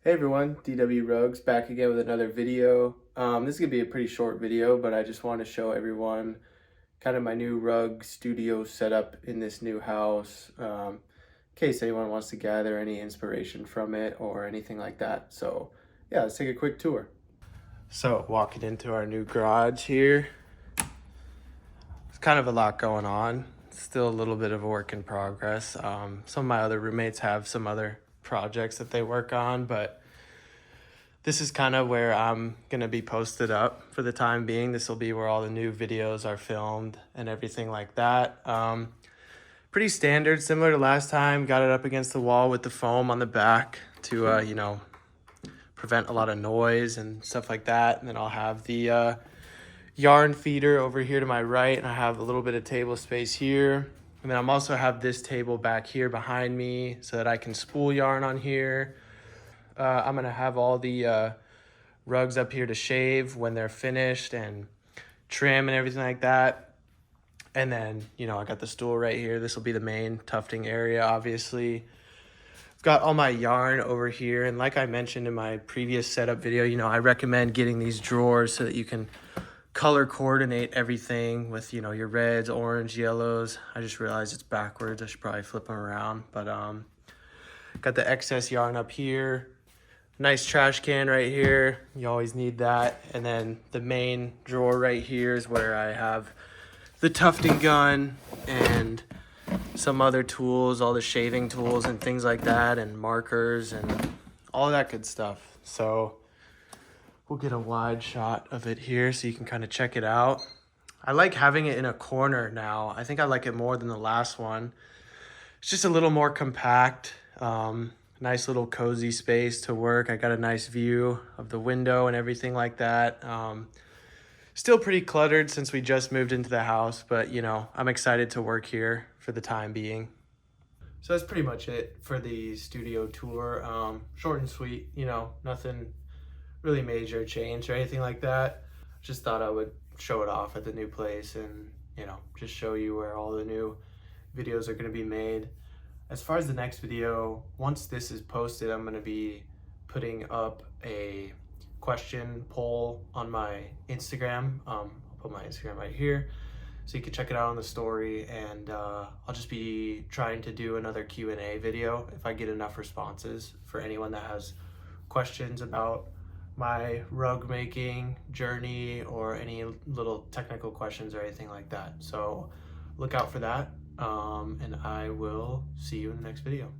Hey everyone, DW Rugs back again with another video. This is going to be a pretty short video, but I just want to show everyone kind of my new rug studio setup in this new house, in case anyone wants to gather any inspiration from it or anything like that. So yeah, let's take a quick tour. So walking into our new garage here, it's kind of a lot going on. Still a little bit of a work in progress. Some of my other roommates have some other projects that they work on, but this is kind of where I'm going to be posted up for the time being. This will be where all the new videos are filmed and everything like that. Pretty standard, similar to last time. Got it up against the wall with the foam on the back to, prevent a lot of noise and stuff like that. And then I'll have the yarn feeder over here to my right, and I have a little bit of table space here. And then I'm also have this table back here behind me so that I can spool yarn on here. I'm gonna have all the rugs up here to shave when they're finished and trim and everything like that. And then, I got the stool right here. This will be the main tufting area, obviously. I've got all my yarn over here. And like I mentioned in my previous setup video, I recommend getting these drawers so that you can color coordinate everything with, your reds, orange, yellows. I just realized it's backwards. I should probably flip them around. But got the excess yarn up here. Nice trash can right here. You always need that. And then the main drawer right here is where I have the tufting gun and some other tools, all the shaving tools and things like that, and markers and all that good stuff. So we'll get a wide shot of it here so you can kind of check it out. I like having it in a corner now. I think I like it more than the last one. It's just a little more compact. Nice little cozy space to work. I got a nice view of the window and everything like that. Still pretty cluttered since we just moved into the house, but I'm excited to work here for the time being. So that's pretty much it for the studio tour. Short and sweet, nothing really major change or anything like that. Just thought I would show it off at the new place and, just show you where all the new videos are going to be made. As far as the next video, once this is posted, I'm going to be putting up a question poll on my Instagram. I'll put my Instagram right here so you can check it out on the story, and I'll just be trying to do another Q&A video if I get enough responses for anyone that has questions about my rug making journey or any little technical questions or anything like that. So look out for that, and I will see you in the next video.